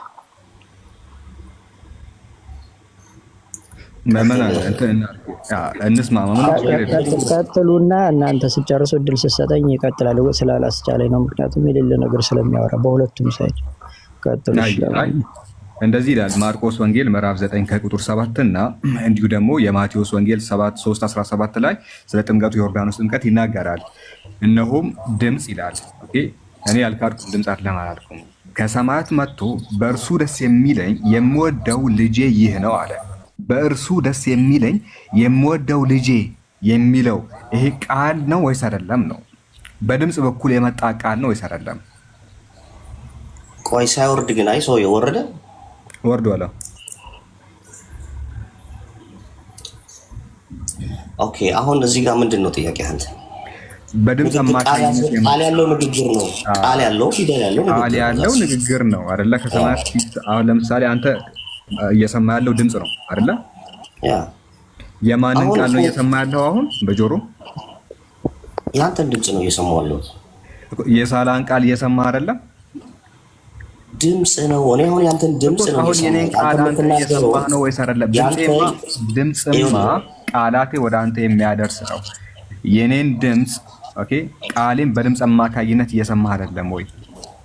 ቀጥሉና እናንተ ስጨርሱ እድል ስትሰጠኝ ይቀጥላል። ስላላስቻለኝ ነው፣ ምክንያቱም የሌለ ነገር ስለሚያወራ በሁለቱም ሳይድ ቀጥሉ። እንደዚህ ይላል ማርቆስ ወንጌል ምዕራፍ 9 ከቁጥር 7 እና እንዲሁ ደግሞ የማቴዎስ ወንጌል 3:17 ላይ ስለ ጥምቀቱ ዮርዳኖስ ጥምቀት ይናገራል። እነሆም ድምፅ ይላል። እኔ ያልካድኩም ድምፅ አልኩም፣ ከሰማያት መጥቶ በእርሱ ደስ የሚለኝ የምወደው ልጄ ይህ ነው አለ። በእርሱ ደስ የሚለኝ የምወደው ልጄ የሚለው ይሄ ቃል ነው ወይስ አይደለም ነው? በድምፅ በኩል የመጣ ቃል ነው ወይስ አይደለም? ቆይ ሳይወርድ ግን አይ ሰው የወረደ ወርዷል። ኦኬ አሁን እዚህ ጋር ምንድነው ጥያቄ አንተ? በድምፅ አማካኝነት ቃል ያለው ንግግር ነው። ቃል ያለው ፊደል ያለው ንግግር ነው አይደለ? ከሰማያት ፊት አሁን ለምሳሌ አንተ እየሰማ ያለው ድምፅ ነው አይደለ? የማንን ቃል ነው እየሰማ ያለው አሁን በጆሮ? ያንተን ድምፅ ነው እየሰማው ያለው። የሳላን ቃል እየሰማ አይደለ? ድምፅ ነው። እኔ አሁን ያንተን ድምፅ ነው አሁን የኔን ቃል አንተ እየሰማህ ነው ወይስ አይደለም? ድምፅማ ቃላቴ ወደ አንተ የሚያደርስ ነው። የኔን ድምፅ ኦኬ፣ ቃሌን በድምፅ አማካኝነት እየሰማህ አይደለም ወይ?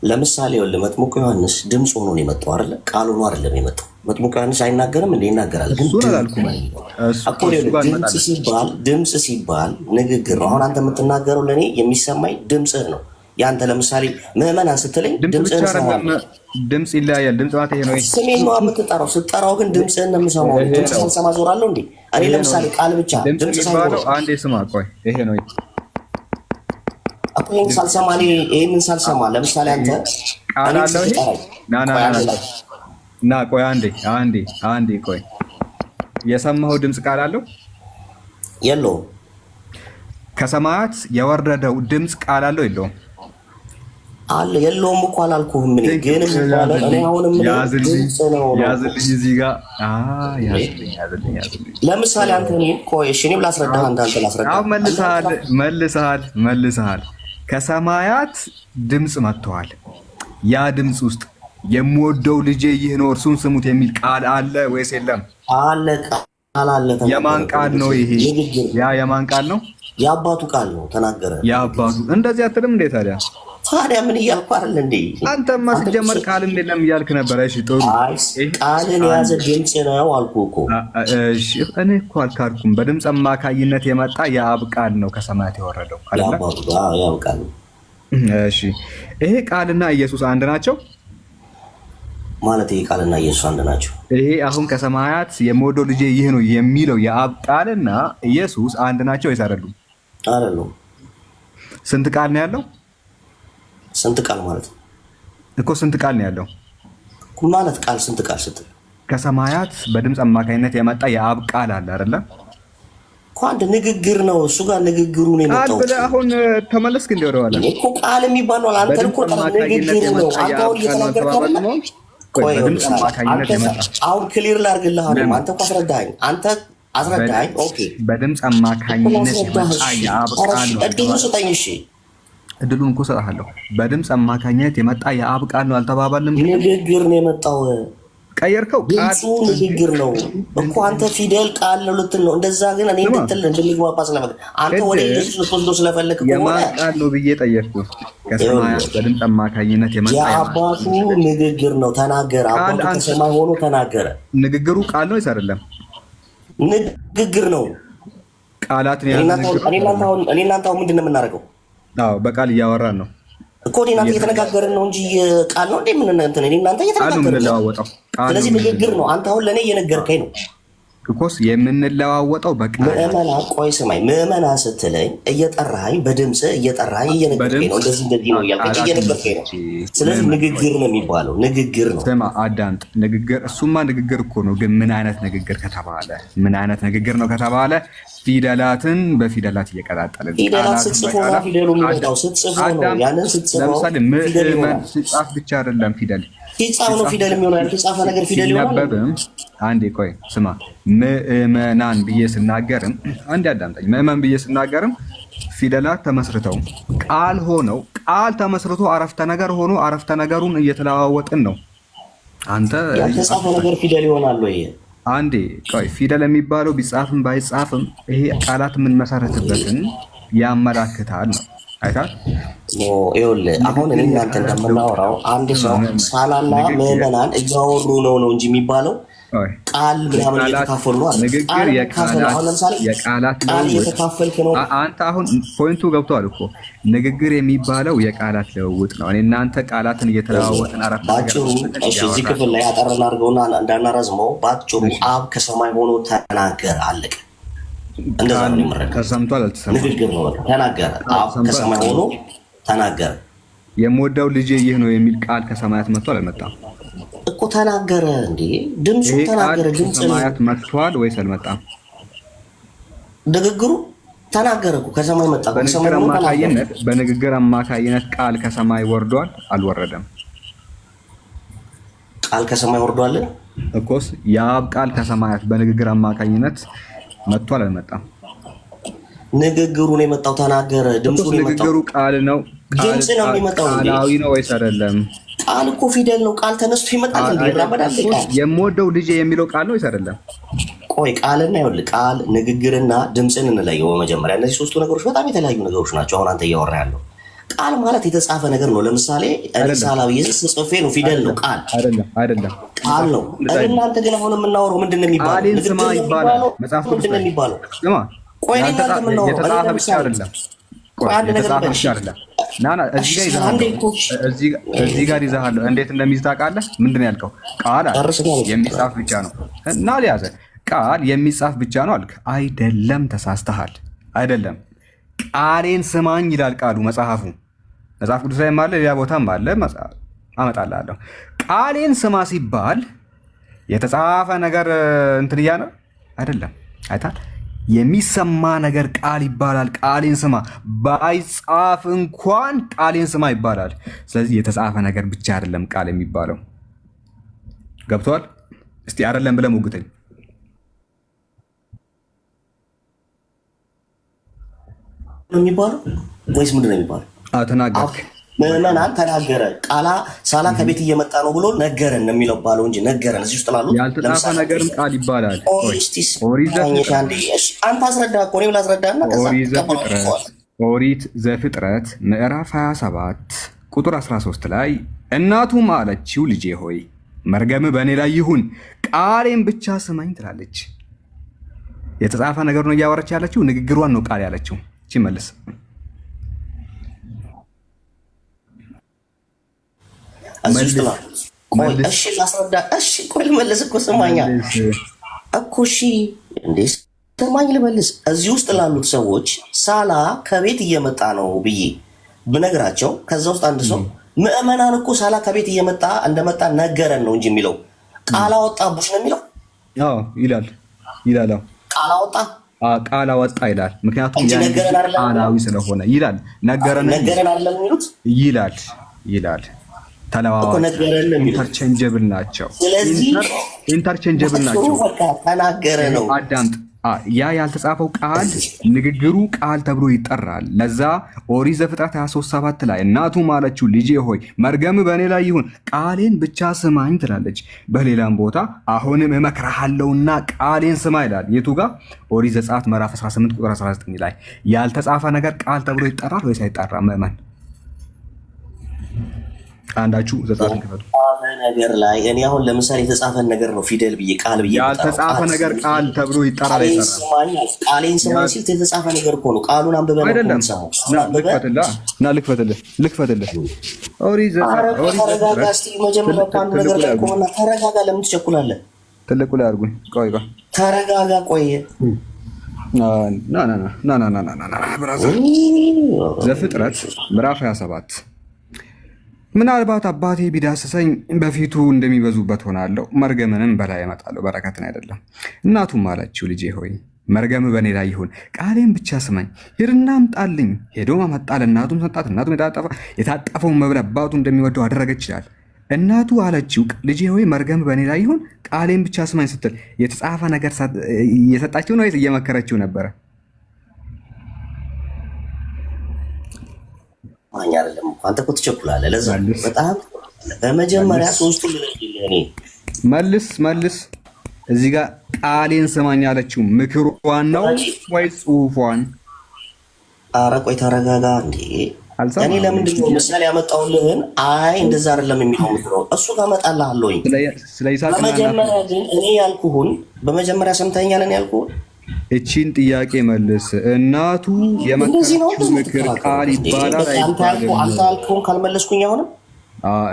ለምሳሌ ወለ መጥምቁ ዮሐንስ ድምፅ ሆኖ ነው የመጣው አይደለ? ቃሉ ነው አይደለም የመጣው። መጥምቁ ዮሐንስ አይናገርም እንዴ? ይናገራል። ግን ድምፅ ሲባል ንግግር ነው። አሁን አንተ የምትናገረው ለኔ የሚሰማኝ ድምፅህ ነው። ያንተ ለምሳሌ ምዕመናን ስትለኝ ድምፅህን ሰማለሁ። ድምፅ ይለያያል። ድምፅ ማለት ይሄ ነው። ስሜን ነው የምትጠራው። ስትጠራው ግን ድምፅህን ነው የምሰማው። ድምፅህን ሰማ ዞራለሁ እንዴ? እኔ ለምሳሌ ቃል ብቻ ድምፅ ሳይሆን አንዴ ስማ፣ ቆይ ይሄ ነው እኮ ይሄንን ሳልሰማ ለምሳሌ አንተ ቃል አለው ይሄ ና ቆይ አንዴ ቆይ የሰማኸው ድምፅ ቃል አለው የለውም? ከሰማያት የወረደው ድምፅ ቃል አለው የለውም? አለ የለውም እኮ አላልኩህም። ምን ግን ማለት እኔ አሁንም ያዝልኝ እዚህ ጋር ያዝልኝ። ለምሳሌ አንተ እኔ ቆይ እሺ እኔም ላስረዳህ አንተ ላስረዳህ። አሁን መልሰሃል። ከሰማያት ድምፅ መጥተዋል። ያ ድምፅ ውስጥ የምወደው ልጄ ይህ ነው እርሱን ስሙት የሚል ቃል አለ ወይስ የለም? አለ፣ ቃል አለ። የማን ቃል ነው ይሄ? ያ የማን ቃል ነው? የአባቱ ቃል ነው። ተናገረ። የአባቱ እንደዚህ አትልም እንዴ ታዲያ? ታዲያ ምን እያልኩ አይደል እንዴ? አንተማ ሲጀመር ቃልም የለም እያልክ ነበር። እሺ ጥሩ፣ ቃልን የያዘ ድምፅ ነው አልኩህ እኮ። እሺ እኔ እኮ አልካድኩም። በድምፅ አማካኝነት የመጣ የአብ ቃል ነው ከሰማያት የወረደው አይደል? የአብ ቃል። እሺ ይሄ ቃልና ኢየሱስ አንድ ናቸው ማለት? ይሄ ቃልና ኢየሱስ አንድ ናቸው? ይሄ አሁን ከሰማያት የምወደው ልጄ ይህ ነው የሚለው የአብ ቃልና ኢየሱስ አንድ ናቸው ወይስ አይደሉም? አይደሉም። ስንት ቃል ነው ያለው? ስንት ቃል ማለት እኮ ስንት ቃል ነው ያለው ማለት? ቃል ስንት ቃል ስትል ከሰማያት በድምፅ አማካኝነት የመጣ የአብ ቃል አለ አይደለ? እኮ አንድ ንግግር ነው። እሱ ጋር ንግግሩ ነው የመጣው። አሁን ተመለስክ እንደ ወደኋላ እኮ ቃል የሚባለው አንተ እኮ ንግግር ነው። አንተ አሁን እየተናገርክ አይደል? ቆይ አሁን ክሊር ላድርግልህ። አንተ እኮ አስረዳኸኝ። አስረዳኸኝ። ኦኬ በድምፅ አማካኝነት የመጣ የአብ ቃል ነው። እድሉን ስጠኝ። እሺ እድሉን እኮ እሰጥሃለሁ። በድምፅ አማካኝነት የመጣ የአብ ቃል ነው አልተባባልንም? ንግግር ነው የመጣው። ቀየርከው። ድምፁ ንግግር ነው እኮ አንተ ፊደል ቃል ነው ልትል ነው። እንደዛ ግን እኔ እንድንግባባ ስለፈለግ አንተ ወደ ኢየሱስ ልትወስደው ስለፈለግ የማን ቃል ነው ብዬ ጠየቅኩህ። ከሰማያት በድምፅ አማካኝነት የመጣ የአባቱ ንግግር ነው። ተናገረ። አባቱ ከሰማይ ሆኖ ተናገረ። ንግግሩ ቃል ነው ወይስ አይደለም? ንግግር ነው። ቃላትን እኔ እናንተ አሁን ምንድን ነው የምናደርገው? አዎ በቃል እያወራን ነው እኮ እኔ እናንተ እየተነጋገርን ነው እንጂ ቃል ነው እንዴ? ምን እንትን እኔ እናንተ እየተነጋገርን ነው። ስለዚህ ንግግር ነው። አንተ አሁን ለእኔ እየነገርከኝ ነው እኮስ የምንለዋወጠው በቃል። ምዕመናን ቆይ ስማኝ፣ ምዕመናን ስትለኝ እየጠራኸኝ በድምፅ እየጠራኸኝ እየነገርከኝ ነው። እንደዚህ ነው እያልከኝ እየነገርከኝ ነው። ስለዚህ ንግግር ነው የሚባለው። ንግግር ነው። ስማ አዳምጥ። ንግግር እሱማ ንግግር እኮ ነው። ግን ምን አይነት ንግግር ከተባለ ምን አይነት ንግግር ነው ከተባለ ፊደላትን በፊደላት እየቀጣጠልን ፊደላት ስትጽፎ ነው ፊደሉ የሚወጣው። ስትጽፎ ነው ያንን ስትጽፎ። ለምሳሌ ምዕመን ሲጻፍ ብቻ አይደለም ፊደል ሲጻፍ ነው ፊደል የሚሆነው። ያልተጻፈ ነገር ፊደል ይሆናል። አንዴ ቆይ ስማ። ምዕመናን ብዬ ስናገርም አንዴ አዳምጠኝ። ምዕመን ብዬ ስናገርም ፊደላት ተመስርተው ቃል ሆነው ቃል ተመስርቶ አረፍተ ነገር ሆኖ አረፍተ ነገሩን እየተለዋወጥን ነው። አንተ ያልተጻፈ ነገር ፊደል ይሆናል ወይ? አንዴ ቆይ። ፊደል የሚባለው ቢጻፍም ባይጻፍም ይሄ ቃላት የምንመሰረትበትን ያመላክታል ነው። አይታል ይኸውልህ አሁን እኔ እናንተ እንደምናወራው አንድ ሰው ሳላና ምዕመናን እያወሩ ነው እንጂ የሚባለው ቃል ምናምን እየተካፈሉ ነው። ንግግር የቃላት ቃል እየተካፈልክ ነው። አንተ አሁን ፖይንቱ ገብቷል እኮ። ንግግር የሚባለው የቃላት ልውውጥ ነው። እኔ እናንተ ቃላትን እየተለዋወጥን አረፍተ ባጭሩ። እሺ እዚህ ክፍል ላይ አጠርና አድርገውና እንዳናረዝመው ባጭሩ አብ ከሰማይ ሆኖ ተናገረ። አለቀ። እንደዛ ነው የሚመረቀው። ተሰምቷል አልተሰማም? ንግግር ነው። ተናገረ። አብ ከሰማይ ሆኖ ተናገረ። የምወደው ልጄ ይህ ነው የሚል ቃል ከሰማያት መጥቷል አልመጣም? እኮ ተናገረ እንዴ! ድምፁ ተናገረ። ድምፅ ከሰማያት መጥቷል ወይስ አልመጣም? ንግግሩ ተናገረ እኮ ከሰማይ መጣ። በንግግር አማካይነት ቃል ከሰማይ ወርዷል አልወረደም? ቃል ከሰማይ ወርዷል እኮስ የአብ ቃል ከሰማያት በንግግር አማካኝነት መጥቷል አልመጣም? ንግግሩን የመጣው ተናገረ። ድምፁ ነው የመጣው። ንግግሩ ቃል ነው። ድምፅ ነው የሚመጣው። ቃላዊ ነው ወይስ አይደለም? ቃል እኮ ፊደል ነው። ቃል ተነስቶ ይመጣል እንዴ? ይራመዳል። ቃል የምወደው ልጄ የሚለው ቃል ነው ወይስ አይደለም? ቆይ ቃልና ይኸውልህ ቃል ንግግርና ድምፅን እንለየው። በመጀመሪያ እነዚህ ሶስቱ ነገሮች በጣም የተለያዩ ነገሮች ናቸው። አሁን አንተ እያወራ ያለው ቃል ማለት የተጻፈ ነገር ነው። ለምሳሌ ሪሳላዊ ጽፌ ነው ፊደል ነው። ቃል አይደለም ቃል ነው። እናንተ ግን አሁን የምናወራው ምንድን ነው የሚባለው? ቃሌን ስማ ይባላል መጽሐፍ ቅዱስ ላይ የሚባለው ስማ። ቆይ እናንተ የምናወራው የተጻፈ ብቻ አይደለም። የተጻፈ ብቻ አይደለም። ናና እዚህ ጋር ይዘሃለሁ። እንዴት እንደሚይዝ ታውቃለህ? ምንድን ነው ያልከው? ቃል የሚጻፍ ብቻ ነው እና ሊያዘ ቃል የሚጻፍ ብቻ ነው አልክ። አይደለም፣ ተሳስተሃል። አይደለም፣ ቃሌን ስማኝ ይላል ቃሉ። መጽሐፍ ቅዱስ ላይ አለ፣ ሌላ ቦታም አለ። አመጣልሃለሁ። ቃሌን ስማ ሲባል የተጻፈ ነገር እንትን እያለ አይደለም። አይታል የሚሰማ ነገር ቃል ይባላል። ቃሌን ስማ ባይጻፍ እንኳን ቃሌን ስማ ይባላል። ስለዚህ የተጻፈ ነገር ብቻ አይደለም ቃል የሚባለው። ገብቷል? እስቲ አይደለም ብለህ ሞግተኝ። የሚባለው ወይስ ምንድን ነው የሚባለው? ተናገርክ። ምዕመናን ተናገረ። ቃላ ሳላ ከቤት እየመጣ ነው ብሎ ነገረን ነው የሚለው ባለው እንጂ ነገረን እዚህ ውስጥ ላሉት ያልተጻፈ ነገርም ቃል ይባላል። አንተ አስረዳ እኮ እኔም ላስረዳና ኦሪት ዘፍጥረት ምዕራፍ 27 ቁጥር 13 ላይ እናቱም አለችው ልጄ ሆይ መርገም በእኔ ላይ ይሁን፣ ቃሌን ብቻ ስማኝ ትላለች። የተጻፈ ነገር ነው እያወረች ያለችው፣ ንግግሯን ነው ቃል ያለችው። እቺ መልስ እሺ ላስረዳ። እሺ ቆይ ልመልስ እኮ ስማኛ እኮ እሺ እንዴ ስማኝ ልመልስ። እዚህ ውስጥ ላሉት ሰዎች ሳላ ከቤት እየመጣ ነው ብዬ ብነግራቸው ከዛ ውስጥ አንድ ሰው ምዕመናን እኮ ሳላ ከቤት እየመጣ እንደመጣ ነገረን ነው እንጂ የሚለው ቃል አወጣብሽ ነው የሚለው። አዎ ይላል። ቃል አወጣ ቃል አወጣ ይላል። ምክንያቱም ቃላዊ ስለሆነ ይላል። ነገረን አይደለም የሚሉት ይላል። ተለዋዋጭ ኢንተርቼንጀብል ናቸው። ተናገረ ነው። አዳምጥ። ያ ያልተጻፈው ቃል ንግግሩ ቃል ተብሎ ይጠራል። ለዛ ኦሪት ዘፍጥረት 23:7 ላይ እናቱም አለችው ልጄ ሆይ መርገም በእኔ ላይ ይሁን፣ ቃሌን ብቻ ስማኝ ትላለች። በሌላም ቦታ አሁንም እመክርሃለሁና ቃሌን ስማ ይላል። የቱ ጋር? ኦሪት ዘጸአት ምዕራፍ 18 ቁጥር 19 ላይ ያልተጻፈ ነገር ቃል ተብሎ ይጠራል ወይስ አይጠራም? ምዕመን አንዳችሁ ዘጸአትን ክፈቱ። ነገር ላይ እኔ አሁን ለምሳሌ የተጻፈን ነገር ነው ፊደል ብዬ ቃል ብዬ ያልተጻፈ ነገር ቃል ተብሎ ይጠራል አይጠራም? ቃሌን ስማኝ ሲል የተጻፈ ነገር እኮ ነው። ቃሉን አንብበን አይደለም። ልክፈትልህ ኦሪት ተረጋጋ። እስኪ መጀመሪያ አንድ ነገር ላይ ቆመና ተረጋጋ። ለምን ትቸኩላለህ? ትልቁ ላይ አድርጉኝ። ቆይ ተረጋጋ። ቆይ ዘፍጥረት ምዕራፍ 27 ምናልባት አባቴ ቢዳስሰኝ በፊቱ እንደሚበዙበት ሆናለሁ፣ መርገምንም በላይ ያመጣለሁ፣ በረከትን አይደለም። እናቱም አለችው ልጄ ሆይ መርገም በእኔ ላይ ይሁን፣ ቃሌን ብቻ ስማኝ። ሂድና አምጣልኝ። ሄዶም አመጣ፣ ለእናቱም ሰጣት። እናቱም የታጠፈውን መብል አባቱ እንደሚወደው አደረገች ይላል። እናቱ አለችው ልጄ ሆይ መርገም በእኔ ላይ ይሁን፣ ቃሌን ብቻ ስማኝ ስትል የተጻፈ ነገር እየሰጣችው ነው ወይስ እየመከረችው ነበረ? ማኛ አይደለም። አንተ እኮ ትቸኩላለህ። ለዛ በጣም በመጀመሪያ ሶስቱ ለኔ መልስ። እዚህ ጋር ቃሌን ስማኝ አለችው ምክሯን ነው ወይ ጽሁፏን? ኧረ ቆይ ተረጋጋ እንዴ። እኔ ለምንድን ነው ምሳሌ ያመጣሁልህን አይ እንደዛ አይደለም የሚለው ምክሮ እሱ ጋር እመጣልሃለሁኝ። በመጀመሪያ ግን እኔ ያልኩህን በመጀመሪያ ሰምተኛል። እኔ ያልኩህን እቺን ጥያቄ መልስ። እናቱ የመከረችው ምክር ቃል ይባላል አይባልም? አንተ ያልኩህን ካልመለስኩኝ አሁንም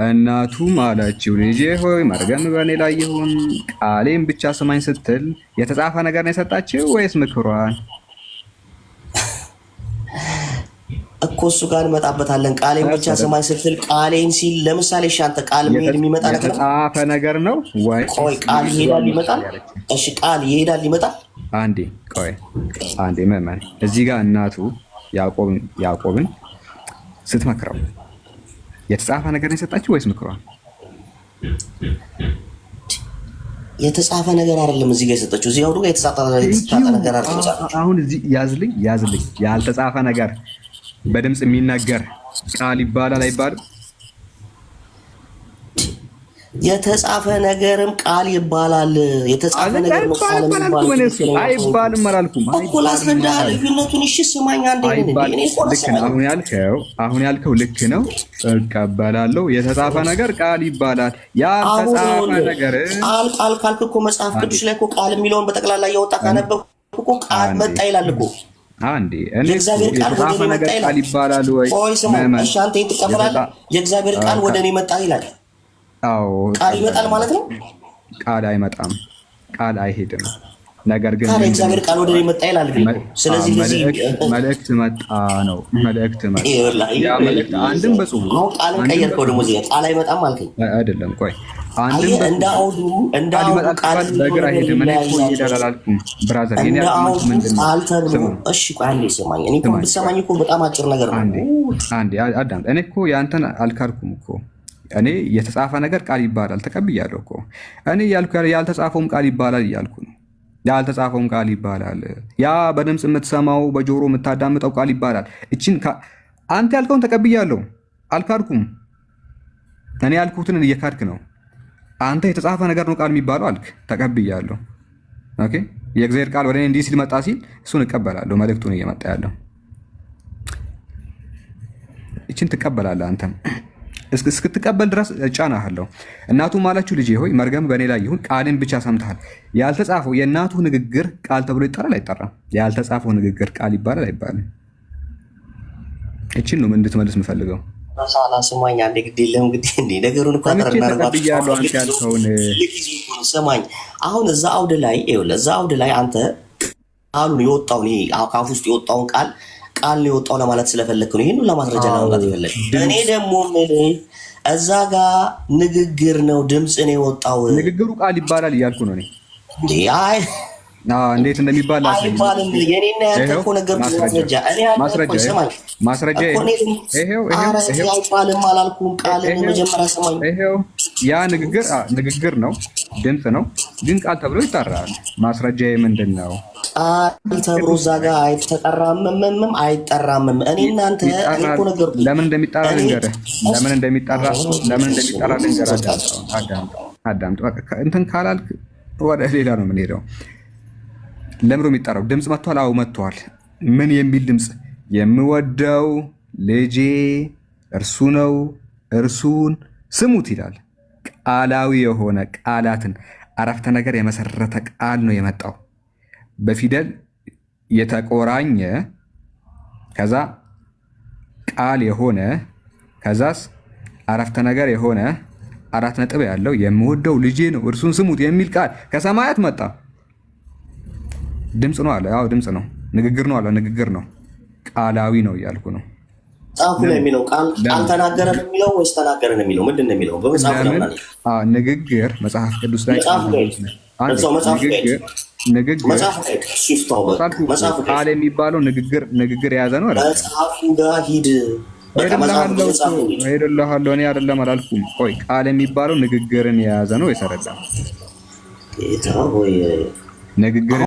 እናቱም አለችው ልጄ ሆይ መርገም በእኔ ላይ ይሁን፣ ቃሌን ብቻ ስማኝ ስትል የተጻፈ ነገር ነው የሰጣችው ወይስ ምክሯን? እኮ እሱ ጋር እንመጣበታለን። ቃሌን ብቻ ስማኝ ስትል ቃሌን ሲል ለምሳሌ እሺ፣ አንተ ቃል መሄድ የሚመጣ ነገር የተጻፈ ነገር ነው ወይ? ቆይ ቃል ይሄዳል ይመጣል። እሺ ቃል ይሄዳል ይመጣል አንዴ ቆይ አንዴ መመን እዚህ ጋር እናቱ ያዕቆብን ስትመክረው የተጻፈ ነገር ነው የሰጣችሁ ወይስ ምክሯ? የተጻፈ ነገር አይደለም እዚህ ጋር የሰጠችው። እዚህ አውዱ ጋር የተጻፈ ነገር አይደለም። አሁን እዚህ ያዝልኝ ያልተጻፈ ነገር በድምፅ የሚነገር ቃል ይባላል አይባልም? የተጻፈ ነገርም ቃል ይባላል። የተጻፈ ነገር ነው ቃል አይባልም አላልኩም እኮ ላስረዳ ልዩነቱን። እሺ ስማኝ አንዴ። አሁን ያልከው ልክ ነው እቀበላለሁ። የተጻፈ ነገር ቃል ይባላል። ያልተጻፈ ነገር ቃል ካልክ እኮ መጽሐፍ ቅዱስ ላይ እኮ ቃል የሚለውን በጠቅላላ እያወጣ ካነበብኩ እኮ ቃል መጣ ይላል እኮ። አንዴ እኔ የተጻፈ ነገር ቃል ይባላል ወይ? ቆይ ስማ እሺ፣ አንተ ትቀበላለህ? የእግዚአብሔር ቃል ወደ እኔ መጣ ይላል። አዎ ቃል ይመጣል ማለት ነው። ቃል አይመጣም፣ ቃል አይሄድም። ነገር ግን እግዚአብሔር ቃል ወደ እኔ መጣ ይላል። ስለዚህ መልእክት መጣ ነው። መልእክት መጣ። ያ መልእክት አንድም በጽሁፍ ነው። ቃልን ቀየርከው ደግሞ እዚህ ቃል አይመጣም አልከኝ አይደለም? ቆይ አንድም እንደ አውዱ ቃል በግራ ሄደ ምን ይሄዳል አላልኩም? ብራዘር የኔ አርጉመንት ምንድነው? አልተብሎ እሺ፣ ቆይ አንዴ ስማኝ። እኔ እኮ ብትሰማኝ እኮ በጣም አጭር ነገር ነው። አንዴ አዳም፣ እኔ እኮ ያንተን አልካድኩም እኮ። እኔ የተጻፈ ነገር ቃል ይባላል ተቀብያለሁ እኮ። እኔ ያልኩ ያልተጻፈውም ቃል ይባላል እያልኩ ነው። ያልተጻፈውም ቃል ይባላል። ያ በድምፅ የምትሰማው በጆሮ የምታዳምጠው ቃል ይባላል። እቺን አንተ ያልከውን ተቀብያለሁ፣ አልካድኩም። እኔ ያልኩትን እየካድክ ነው አንተ። የተጻፈ ነገር ነው ቃል የሚባለው አልክ፣ ተቀብያለሁ። ኦኬ፣ የእግዚአብሔር ቃል ወደ እኔ እንዲህ ሲል መጣ ሲል እሱን እቀበላለሁ። መልእክቱን እየመጣ ያለው እቺን ትቀበላለህ አንተም። እስክትቀበል ድረስ እጫናሃለሁ። እናቱም አለችው ልጄ ሆይ መርገም በእኔ ላይ ይሁን፣ ቃልን ብቻ ሰምተሃል። ያልተጻፈው የእናቱ ንግግር ቃል ተብሎ ይጠራል አይጠራም? ያልተጻፈው ንግግር ቃል ይባላል አይባልም? እችን ነው እንድትመልስ የምፈልገው። ስማኝ አንዴ፣ ግድ የለም እንግዲህ እንደ ነገሩን እኮ ስማኝ። አሁን እዛ አውድ ላይ አንተ ቃሉን የወጣውን ከአፍ ውስጥ የወጣውን ቃል ነው የወጣው ለማለት ስለፈለግክ ነው። ይህን ለማስረጃ ለማምጣት ይፈለግ። እኔ ደግሞ እዛ ጋር ንግግር ነው፣ ድምፅ ነው የወጣው። ንግግሩ ቃል ይባላል እያልኩ ነው እኔ። እንዴት እንደሚባል የኔና ያንተ እኮ ነገር ማስረጃ አይባልም አላልኩም። ቃል መጀመሪያ ሰማኝ። ያ ንግግር ነው፣ ድምፅ ነው፣ ግን ቃል ተብሎ ይጠራል። ማስረጃ ምንድን ነው? ቃል ተብሎ እዛ ጋር አይተጠራምምም አይጠራምም። እኔ እናንተ እኮ ነገር ለምን እንደሚጠራ ልንገርህ። ለምን እንደሚጠራ ልንገርህ። አዳምጥ። እንትን ካላልክ ወደ ሌላ ነው የምንሄደው። ለምሮ የሚጠራው ድምፅ መጥቷል። አዎ መጥቷል። ምን የሚል ድምፅ? የምወደው ልጄ እርሱ ነው፣ እርሱን ስሙት ይላል። ቃላዊ የሆነ ቃላትን አረፍተ ነገር የመሰረተ ቃል ነው የመጣው። በፊደል የተቆራኘ ከዛ ቃል የሆነ ከዛስ አረፍተ ነገር የሆነ 4 ነጥብ ያለው የምወደው ልጄ ነው እርሱን ስሙት የሚል ቃል ከሰማያት መጣ። ድምፅ ነው አለ። አዎ ድምፅ ነው። ንግግር ነው አለ። ንግግር ነው። ቃላዊ ነው እያልኩ ነው። መጽሐፉ ላይ የሚለው ቃል ተናገረ ነው የሚለው ወይስ ተናገረ ነው የሚለው? ምንድን ነው የሚለው? በመጽሐፉ ላይ ንግግር መጽሐፍ ቅዱስ ላይ ቃል የሚባለው ንግግር የያዘ ነው። መጽሐፉ ጋር ሂድ። ሄድልሃለሁ። እኔ አይደለም አላልኩም። ቆይ ቃል የሚባለው ንግግርን የያዘ ነው። የሰረዳ ንግግር